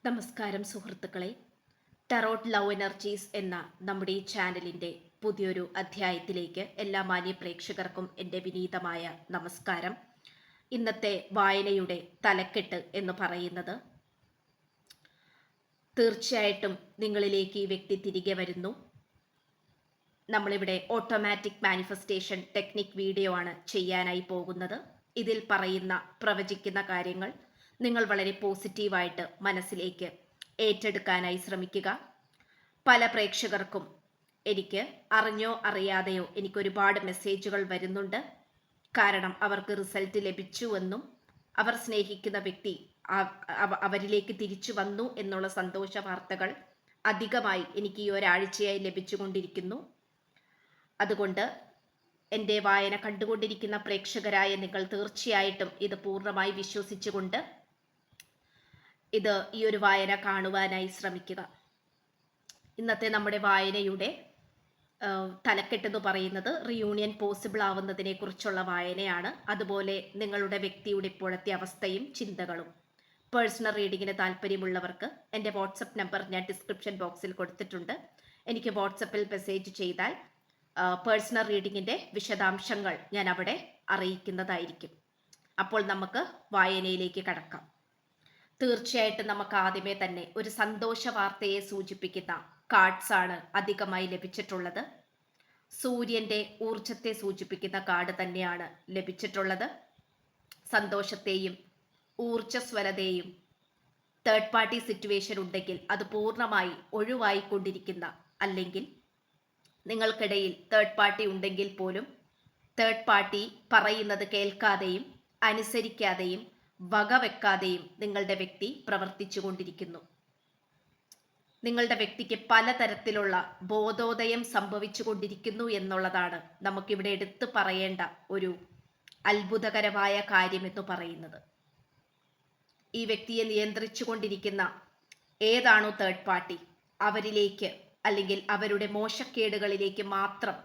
നമസ്കാരം സുഹൃത്തുക്കളെ. Tarot love energies എന്ന നമ്മുടെ ഈ ചാനലിൻ്റെ പുതിയൊരു അധ്യായത്തിലേക്ക് എല്ലാ മാന്യ പ്രേക്ഷകർക്കും എൻ്റെ വിനീതമായ നമസ്കാരം. ഇന്നത്തെ വായനയുടെ തലക്കെട്ട് എന്ന് പറയുന്നത്, തീർച്ചയായിട്ടും നിങ്ങളിലേക്ക് ഈ വ്യക്തി തിരികെ വരുന്നു. നമ്മളിവിടെ ഓട്ടോമാറ്റിക് മാനിഫെസ്റ്റേഷൻ ടെക്നിക് വീഡിയോ ആണ് ചെയ്യാനായി പോകുന്നത്. ഇതിൽ പറയുന്ന പ്രവചിക്കുന്ന കാര്യങ്ങൾ നിങ്ങൾ വളരെ പോസിറ്റീവായിട്ട് മനസ്സിലേക്ക് ഏറ്റെടുക്കാനായി ശ്രമിക്കുക. പല പ്രേക്ഷകർക്കും എനിക്ക് അറിഞ്ഞോ അറിയാതെയോ എനിക്ക് ഒരുപാട് മെസ്സേജുകൾ വരുന്നുണ്ട്. കാരണം അവർക്ക് റിസൾട്ട് ലഭിച്ചുവെന്നും അവർ സ്നേഹിക്കുന്ന വ്യക്തി അവരിലേക്ക് തിരിച്ചു വന്നു എന്നുള്ള സന്തോഷ വാർത്തകൾ അധികമായി എനിക്ക് ഈ ഒരാഴ്ചയായി ലഭിച്ചുകൊണ്ടിരിക്കുന്നു. അതുകൊണ്ട് എൻ്റെ വായന കണ്ടുകൊണ്ടിരിക്കുന്ന പ്രേക്ഷകരായ നിങ്ങൾ തീർച്ചയായിട്ടും ഇത് പൂർണ്ണമായി വിശ്വസിച്ചുകൊണ്ട് ഈ ഒരു വായന കാണുവാനായി ശ്രമിക്കുക. ഇന്നത്തെ നമ്മുടെ വായനയുടെ തലക്കെട്ടെന്ന് പറയുന്നത് റിയൂണിയൻ പോസിബിൾ ആവുന്നതിനെ കുറിച്ചുള്ള വായനയാണ്. അതുപോലെ നിങ്ങളുടെ വ്യക്തിയുടെ ഇപ്പോഴത്തെ അവസ്ഥയും ചിന്തകളും. പേഴ്സണൽ റീഡിങ്ങിന് താല്പര്യമുള്ളവർക്ക് എൻ്റെ വാട്സപ്പ് നമ്പർ ഞാൻ ഡിസ്ക്രിപ്ഷൻ ബോക്സിൽ കൊടുത്തിട്ടുണ്ട്. എനിക്ക് വാട്സപ്പിൽ മെസ്സേജ് ചെയ്താൽ പേഴ്സണൽ റീഡിങ്ങിൻ്റെ വിശദാംശങ്ങൾ ഞാൻ അവിടെ അറിയിക്കുന്നതായിരിക്കും. അപ്പോൾ നമുക്ക് വായനയിലേക്ക് കടക്കാം. തീർച്ചയായിട്ടും നമുക്ക് ആദ്യമേ തന്നെ ഒരു സന്തോഷ വാർത്തയെ സൂചിപ്പിക്കുന്ന കാർഡ്സ് ആണ് അധികമായി ലഭിച്ചിട്ടുള്ളത്. സൂര്യന്റെ ഊർജത്തെ സൂചിപ്പിക്കുന്ന കാർഡ് തന്നെയാണ് ലഭിച്ചിട്ടുള്ളത്. സന്തോഷത്തെയും ഊർജ്ജസ്വലതയും തേർഡ് പാർട്ടി സിറ്റുവേഷൻ ഉണ്ടെങ്കിൽ അത് പൂർണ്ണമായി ഒഴിവായിക്കൊണ്ടിരിക്കുന്ന, അല്ലെങ്കിൽ നിങ്ങൾക്കിടയിൽ തേർഡ് പാർട്ടി ഉണ്ടെങ്കിൽ പോലും തേർഡ് പാർട്ടി പറയുന്നത് കേൾക്കാതെയും അനുസരിക്കാതെയും വകവെക്കാതെയും നിങ്ങളുടെ വ്യക്തി പ്രവർത്തിച്ചു കൊണ്ടിരിക്കുന്നു. നിങ്ങളുടെ വ്യക്തിക്ക് പലതരത്തിലുള്ള ബോധോദയം സംഭവിച്ചു കൊണ്ടിരിക്കുന്നു എന്നുള്ളതാണ് നമുക്കിവിടെ എടുത്തു പറയേണ്ട ഒരു അത്ഭുതകരമായ കാര്യം എന്ന് പറയുന്നത്. ഈ വ്യക്തിയെ നിയന്ത്രിച്ചു കൊണ്ടിരിക്കുന്ന ഏതാണോ തേർഡ് പാർട്ടി, അവരിലേക്ക് അല്ലെങ്കിൽ അവരുടെ മോശക്കേടുകളിലേക്ക് മാത്രം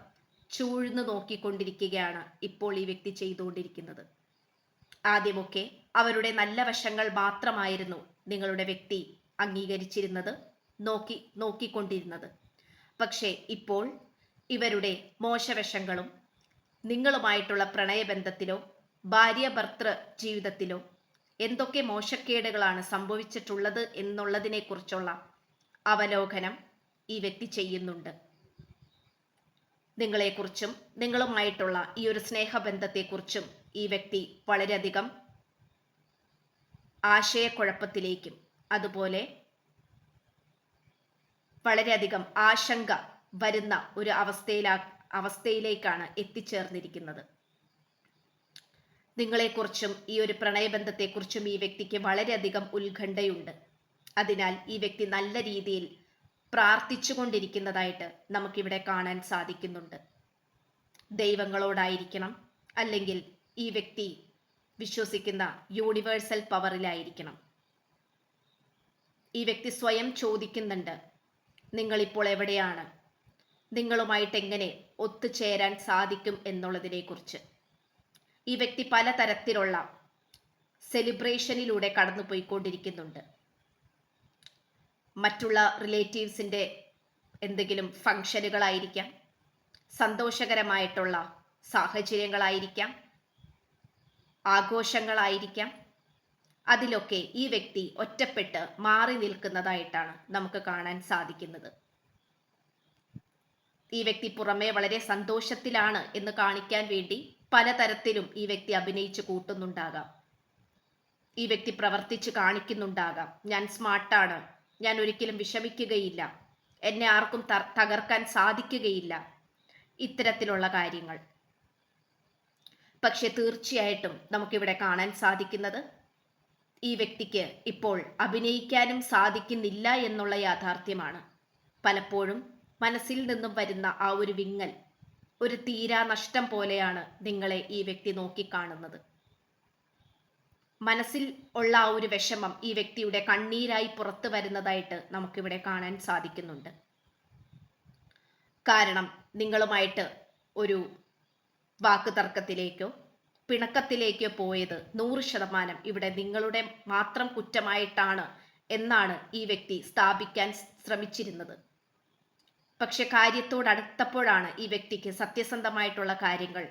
ചൂഴ്ന്നു നോക്കിക്കൊണ്ടിരിക്കുകയാണ് ഇപ്പോൾ ഈ വ്യക്തി ചെയ്തുകൊണ്ടിരിക്കുന്നത്. ആദ്യമൊക്കെ അവരുടെ നല്ല വശങ്ങൾ മാത്രമായിരുന്നു നിങ്ങളുടെ വ്യക്തി അംഗീകരിച്ചിരുന്നത്, നോക്കിക്കൊണ്ടിരുന്നത്. പക്ഷേ ഇപ്പോൾ ഇവരുടെ മോശവശങ്ങളും നിങ്ങളുമായിട്ടുള്ള പ്രണയബന്ധത്തിലോ ഭാര്യ ഭർത്തൃ ജീവിതത്തിലോ എന്തൊക്കെ മോശക്കേടുകളാണ് സംഭവിച്ചിട്ടുള്ളത് എന്നുള്ളതിനെക്കുറിച്ചുള്ള അവലോകനം ഈ വ്യക്തി ചെയ്യുന്നുണ്ട്. നിങ്ങളെക്കുറിച്ചും നിങ്ങളുമായിട്ടുള്ള ഈ ഒരു സ്നേഹബന്ധത്തെക്കുറിച്ചും ഈ വ്യക്തി വളരെയധികം ആശയക്കുഴപ്പത്തിലേക്കും അതുപോലെ വളരെയധികം ആശങ്ക വരുന്ന ഒരു അവസ്ഥയിലേക്കാണ് എത്തിച്ചേർന്നിരിക്കുന്നത്. നിങ്ങളെക്കുറിച്ചും ഈ ഒരു പ്രണയബന്ധത്തെക്കുറിച്ചും ഈ വ്യക്തിക്ക് വളരെയധികം ഉത്കണ്ഠയുണ്ട്. അതിനാൽ ഈ വ്യക്തി നല്ല രീതിയിൽ പ്രാർത്ഥിച്ചുകൊണ്ടിരിക്കുന്നതായിട്ട് നമുക്കിവിടെ കാണാൻ സാധിക്കുന്നുണ്ട്. ദൈവങ്ങളോടായിരിക്കണം, അല്ലെങ്കിൽ ഈ വ്യക്തി വിശ്വസിക്കുന്ന യൂണിവേഴ്സൽ പവറിലായിരിക്കണം. ഈ വ്യക്തി സ്വയം ചോദിക്കുന്നുണ്ട്, നിങ്ങളിപ്പോൾ എവിടെയാണ്, നിങ്ങളുമായിട്ട് എങ്ങനെ ഒത്തുചേരാൻ സാധിക്കും എന്നുള്ളതിനെക്കുറിച്ച്. ഈ വ്യക്തി പലതരത്തിലുള്ള സെലിബ്രേഷനിലൂടെ കടന്നുപോയിക്കൊണ്ടിരിക്കുന്നുണ്ട്. മറ്റുള്ള റിലേറ്റീവ്സിൻ്റെ എന്തെങ്കിലും ഫംഗ്ഷനുകളായിരിക്കാം, സന്തോഷകരമായിട്ടുള്ള സാഹചര്യങ്ങളായിരിക്കാം, ആഘോഷങ്ങളായിരിക്കാം. അതിലൊക്കെ ഈ വ്യക്തി ഒറ്റപ്പെട്ട് മാറി നിൽക്കുന്നതായിട്ടാണ് നമുക്ക് കാണാൻ സാധിക്കുന്നത്. ഈ വ്യക്തി പുറമേ വളരെ സന്തോഷത്തിലാണ് എന്ന് കാണിക്കാൻ വേണ്ടി പലതരത്തിലും ഈ വ്യക്തി അഭിനയിച്ച് കൂട്ടുന്നുണ്ടാകാം. ഈ വ്യക്തി പ്രവർത്തിച്ച് കാണിക്കുന്നുണ്ടാകാം, ഞാൻ സ്മാർട്ടാണ്, ഞാൻ ഒരിക്കലും വിഷമിക്കുകയില്ല, എന്നെ ആർക്കും തകർക്കാൻ സാധിക്കുകയില്ല, ഇത്തരത്തിലുള്ള കാര്യങ്ങൾ. പക്ഷെ തീർച്ചയായിട്ടും നമുക്കിവിടെ കാണാൻ സാധിക്കുന്നത്, ഈ വ്യക്തിക്ക് ഇപ്പോൾ അഭിനയിക്കാനും സാധിക്കുന്നില്ല എന്നുള്ള യാഥാർത്ഥ്യമാണ്. പലപ്പോഴും മനസ്സിൽ നിന്നും വരുന്ന ആ ഒരു വിങ്ങൽ ഒരു തീരാ നഷ്ടം പോലെയാണ് നിങ്ങളെ ഈ വ്യക്തി നോക്കിക്കാണുന്നത്. മനസ്സിൽ ഉള്ള ആ ഒരു വിഷമം ഈ വ്യക്തിയുടെ കണ്ണീരായി പുറത്തു വരുന്നതായിട്ട് നമുക്കിവിടെ കാണാൻ സാധിക്കുന്നുണ്ട്. കാരണം നിങ്ങളുമായിട്ട് ഒരു വാക്ക് തർക്കത്തിലേക്കോ പിണക്കത്തിലേക്ക് പോയത് 100% ഇവിടെ നിങ്ങളുടെ മാത്രം കുറ്റമായിട്ടാണ് എന്നാണ് ഈ വ്യക്തി സ്ഥാപിക്കാൻ ശ്രമിച്ചിരുന്നത്. പക്ഷെ കാര്യത്തോടടുത്തപ്പോഴാണ് ഈ വ്യക്തിക്ക് സത്യസന്ധമായിട്ടുള്ള കാര്യങ്ങൾ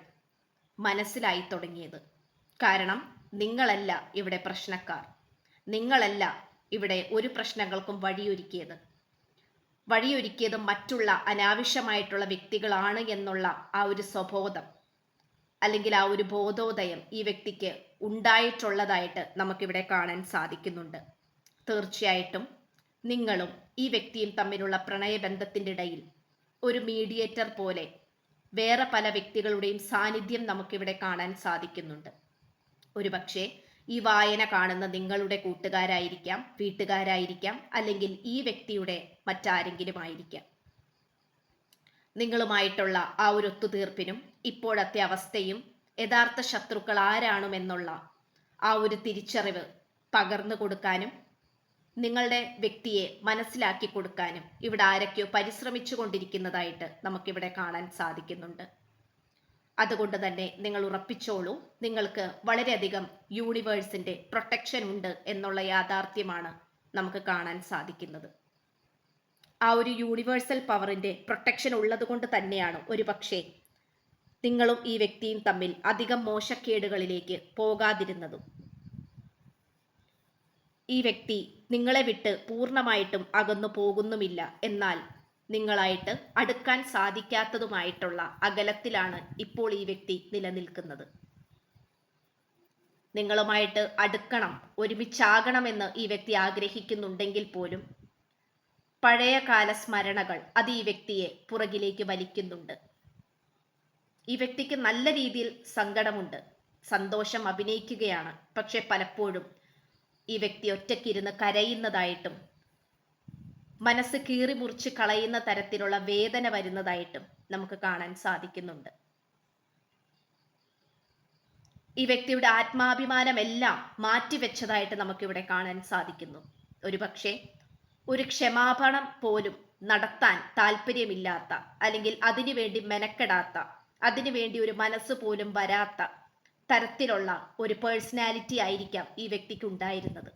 മനസ്സിലായി തുടങ്ങിയത്. കാരണം നിങ്ങളല്ല ഇവിടെ പ്രശ്നക്കാർ, നിങ്ങളല്ല ഇവിടെ ഒരു പ്രശ്നങ്ങൾക്കും വഴിയൊരുക്കിയത് മറ്റുള്ള അനാവശ്യമായിട്ടുള്ള വ്യക്തികളാണ് എന്നുള്ള ആ ഒരു സ്വബോധം അല്ലെങ്കിൽ ആ ഒരു ബോധോദയം ഈ വ്യക്തിക്ക് ഉണ്ടായിട്ടുള്ളതായിട്ട് നമുക്കിവിടെ കാണാൻ സാധിക്കുന്നുണ്ട്. തീർച്ചയായിട്ടും നിങ്ങളും ഈ വ്യക്തിയും തമ്മിലുള്ള പ്രണയബന്ധത്തിൻ്റെ ഇടയിൽ ഒരു മീഡിയേറ്റർ പോലെ വേറെ പല വ്യക്തികളുടെയും സാന്നിധ്യം നമുക്കിവിടെ കാണാൻ സാധിക്കുന്നുണ്ട്. ഒരുപക്ഷെ ഈ വായന കാണുന്ന നിങ്ങളുടെ കൂട്ടുകാരായിരിക്കാം, വീട്ടുകാരായിരിക്കാം, അല്ലെങ്കിൽ ഈ വ്യക്തിയുടെ മറ്റാരെങ്കിലും ആയിരിക്കാം. നിങ്ങളുമായിട്ടുള്ള ആ ഒരു ഒത്തുതീർപ്പിനും ഇപ്പോഴത്തെ അവസ്ഥയും യഥാർത്ഥ ശത്രുക്കൾ ആരാണെന്നുള്ള ആ ഒരു തിരിച്ചറിവ് പകർന്നു കൊടുക്കാനും നിങ്ങളുടെ വ്യക്തിയെ മനസ്സിലാക്കി കൊടുക്കാനും ഇവിടെ ആരൊക്കെയോ പരിശ്രമിച്ചു കൊണ്ടിരിക്കുന്നതായിട്ട് നമുക്കിവിടെ കാണാൻ സാധിക്കുന്നുണ്ട്. അതുകൊണ്ട് തന്നെ നിങ്ങൾ ഉറപ്പിച്ചോളൂ, നിങ്ങൾക്ക് വളരെയധികം യൂണിവേഴ്സിന്റെ പ്രൊട്ടക്ഷൻ ഉണ്ട് എന്നുള്ള യാഥാർത്ഥ്യമാണ് നമുക്ക് കാണാൻ സാധിക്കുന്നത്. ആ ഒരു യൂണിവേഴ്സൽ പവറിന്റെ പ്രൊട്ടക്ഷൻ ഉള്ളത് കൊണ്ട് തന്നെയാണ് ഒരുപക്ഷെ നിങ്ങളും ഈ വ്യക്തിയും തമ്മിൽ അധികം മോശക്കേടുകളിലേക്ക് പോകാതിരുന്നതും. ഈ വ്യക്തി നിങ്ങളെ വിട്ട് പൂർണ്ണമായിട്ടും അകന്നു പോകുന്നുമില്ല, എന്നാൽ നിങ്ങളായിട്ട് അടുക്കാൻ സാധിക്കാത്തതുമായിട്ടുള്ള അകലത്തിലാണ് ഇപ്പോൾ ഈ വ്യക്തി നിലനിൽക്കുന്നത്. നിങ്ങളുമായിട്ട് അടുക്കണം, ഒരുമിച്ചാകണമെന്ന് ഈ വ്യക്തി ആഗ്രഹിക്കുന്നുണ്ടെങ്കിൽ പോലും പഴയകാല സ്മരണകൾ അത് ഈ വ്യക്തിയെ പുറകിലേക്ക് വലിക്കുന്നുണ്ട്. ഈ വ്യക്തിക്ക് നല്ല രീതിയിൽ സങ്കടമുണ്ട്, സന്തോഷം അഭിനയിക്കുകയാണ്. പക്ഷെ പലപ്പോഴും ഈ വ്യക്തി ഒറ്റയ്ക്കിരുന്ന് കരയുന്നതായിട്ടും മനസ്സ് കീറി മുറിച്ച് കളയുന്ന തരത്തിലുള്ള വേദന വരുന്നതായിട്ടും നമുക്ക് കാണാൻ സാധിക്കുന്നുണ്ട്. ഈ വ്യക്തിയുടെ ആത്മാഭിമാനമെല്ലാം മാറ്റിവെച്ചതായിട്ട് നമുക്കിവിടെ കാണാൻ സാധിക്കുന്നു. ഒരുപക്ഷെ ഒരു ക്ഷമാപണം പോലും നടത്താൻ താല്പര്യമില്ലാത്ത, അല്ലെങ്കിൽ അതിനുവേണ്ടി മെനക്കെടാത്ത, അതിനുവേണ്ടി ഒരു മനസ്സ് പോലും വരാത്ത തരത്തിലുള്ള ഒരു പേഴ്സണാലിറ്റി ആയിരിക്കാം ഈ വ്യക്തിക്ക് ഉണ്ടായിരുന്നത്.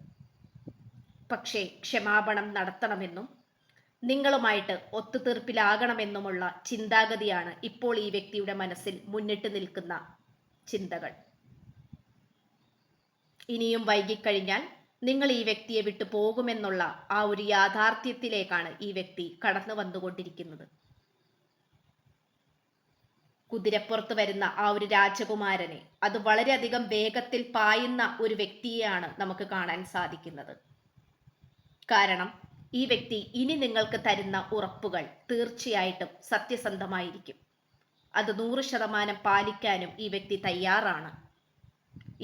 പക്ഷേ ക്ഷമാപണം നടത്തണമെന്നും നിങ്ങളുമായിട്ട് ഒത്തുതീർപ്പിലാകണമെന്നുമുള്ള ചിന്താഗതിയാണ് ഇപ്പോൾ ഈ വ്യക്തിയുടെ മനസ്സിൽ മുന്നിട്ട് നിൽക്കുന്ന ചിന്തകൾ. ഇനിയും വൈകിക്കഴിഞ്ഞാൽ നിങ്ങൾ ഈ വ്യക്തിയെ വിട്ടു പോകുമെന്നുള്ള ആ ഒരു യാഥാർത്ഥ്യത്തിലേക്കാണ് ഈ വ്യക്തി കടന്നു വന്നുകൊണ്ടിരിക്കുന്നത്. കുതിരപ്പുറത്ത് വരുന്ന ആ ഒരു രാജകുമാരനെ, അത് വളരെയധികം വേഗത്തിൽ പായുന്ന ഒരു വ്യക്തിയെയാണ് നമുക്ക് കാണാൻ സാധിക്കുന്നത്. കാരണം ഈ വ്യക്തി ഇനി നിങ്ങൾക്ക് തരുന്ന ഉറപ്പുകൾ തീർച്ചയായിട്ടും സത്യസന്ധമായിരിക്കും. അത് 100% പാലിക്കാനും ഈ വ്യക്തി തയ്യാറാണ്.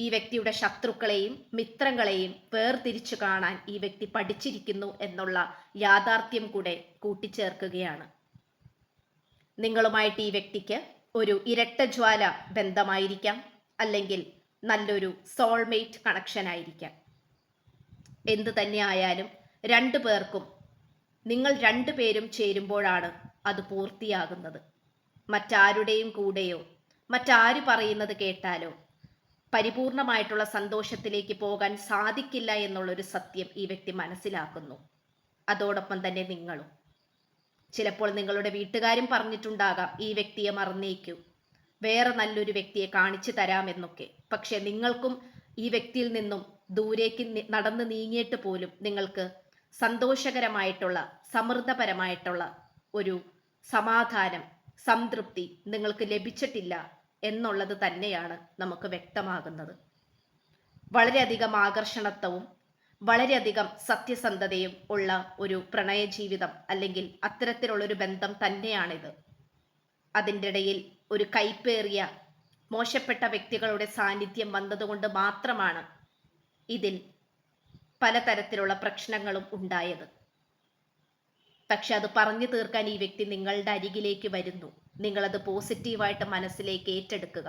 ഈ വ്യക്തിയുടെ ശത്രുക്കളെയും മിത്രങ്ങളെയും വേർതിരിച്ചു കാണാൻ ഈ വ്യക്തി പഠിച്ചിരിക്കുന്നു എന്നുള്ള യാഥാർത്ഥ്യം കൂടെ കൂട്ടിച്ചേർക്കുകയാണ്. നിങ്ങളുമായിട്ട് ഈ വ്യക്തിക്ക് ഒരു ഇരട്ട ജ്വാല ബന്ധമായിരിക്കാം, അല്ലെങ്കിൽ നല്ലൊരു സോൾമേറ്റ് കണക്ഷൻ ആയിരിക്കാം. എന്തു തന്നെ ആയാലും രണ്ടു പേർക്കും, നിങ്ങൾ രണ്ടുപേരും ചേരുമ്പോഴാണ് അത് പൂർത്തിയാകുന്നത്. മറ്റാരുടെയും കൂടെയോ മറ്റാര് പറയുന്നത് കേട്ടാലോ പരിപൂർണമായിട്ടുള്ള സന്തോഷത്തിലേക്ക് പോകാൻ സാധിക്കില്ല എന്നുള്ളൊരു സത്യം ഈ വ്യക്തി മനസ്സിലാക്കുന്നു. അതോടൊപ്പം തന്നെ നിങ്ങളും. ചിലപ്പോൾ നിങ്ങളുടെ വീട്ടുകാരും പറഞ്ഞിട്ടുണ്ടാകാം, ഈ വ്യക്തിയെ മറന്നേക്കൂ, വേറെ നല്ലൊരു വ്യക്തിയെ കാണിച്ചു തരാമെന്നൊക്കെ. പക്ഷെ നിങ്ങൾക്കും ഈ വ്യക്തിയിൽ നിന്നും ദൂരേക്ക് നടന്ന് നീങ്ങിയിട്ട് പോലും നിങ്ങൾക്ക് സന്തോഷകരമായിട്ടുള്ള, സമൃദ്ധപരമായിട്ടുള്ള ഒരു സമാധാനം, സംതൃപ്തി നിങ്ങൾക്ക് ലഭിച്ചിട്ടില്ല എന്നുള്ളത് തന്നെയാണ് നമുക്ക് വ്യക്തമാകുന്നത്. വളരെയധികം ആകർഷണത്വവും വളരെയധികം സത്യസന്ധതയും ഉള്ള ഒരു പ്രണയ ജീവിതം, അല്ലെങ്കിൽ അത്തരത്തിലുള്ളൊരു ബന്ധം തന്നെയാണിത്. അതിൻ്റെ ഇടയിൽ ഒരു കൈപ്പേറിയ മോശപ്പെട്ട വ്യക്തികളുടെ സാന്നിധ്യം വന്നതുകൊണ്ട് മാത്രമാണ് ഇതിൽ പലതരത്തിലുള്ള പ്രശ്നങ്ങളും ഉണ്ടായത്. പക്ഷെ അത് പറഞ്ഞു തീർക്കാൻ ഈ വ്യക്തി നിങ്ങളുടെ അരികിലേക്ക് വരുന്നു. നിങ്ങളത് പോസിറ്റീവായിട്ട് മനസ്സിലേക്ക് ഏറ്റെടുക്കുക.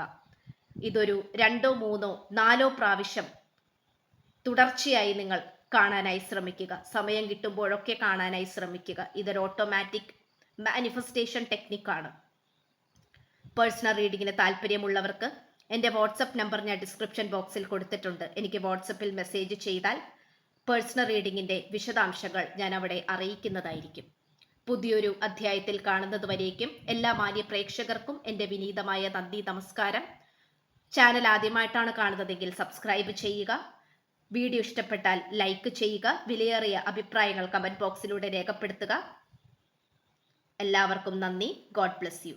ഇതൊരു 2, 3, 4 പ്രാവശ്യം തുടർച്ചയായി നിങ്ങൾ കാണാനായി ശ്രമിക്കുക. സമയം കിട്ടുമ്പോഴൊക്കെ കാണാനായി ശ്രമിക്കുക. ഇതൊരു ഓട്ടോമാറ്റിക് മാനിഫെസ്റ്റേഷൻ ടെക്നിക്കാണ്. പേഴ്സണൽ റീഡിങ്ങിന് താല്പര്യമുള്ളവർക്ക് എൻ്റെ വാട്സപ്പ് നമ്പർ ഞാൻ ഡിസ്ക്രിപ്ഷൻ ബോക്സിൽ കൊടുത്തിട്ടുണ്ട്. എനിക്ക് വാട്സപ്പിൽ മെസ്സേജ് ചെയ്താൽ പേഴ്സണൽ റീഡിങ്ങിന്റെ വിശദാംശങ്ങൾ ഞാൻ അവിടെ അറിയിക്കുന്നതായിരിക്കും. പുതിയൊരു അധ്യായത്തിൽ കാണുന്നതുവരേക്കും എല്ലാ മാന്യ പ്രേക്ഷകർക്കും എൻ്റെ വിനീതമായ നന്ദി, നമസ്കാരം. ചാനൽ ആദ്യമായിട്ടാണ് കാണുന്നതെങ്കിൽ സബ്സ്ക്രൈബ് ചെയ്യുക. വീഡിയോ ഇഷ്ടപ്പെട്ടാൽ ലൈക്ക് ചെയ്യുക. വിലയേറിയ അഭിപ്രായങ്ങൾ കമന്റ് ബോക്സിലൂടെ രേഖപ്പെടുത്തുക. എല്ലാവർക്കും നന്ദി. God bless you.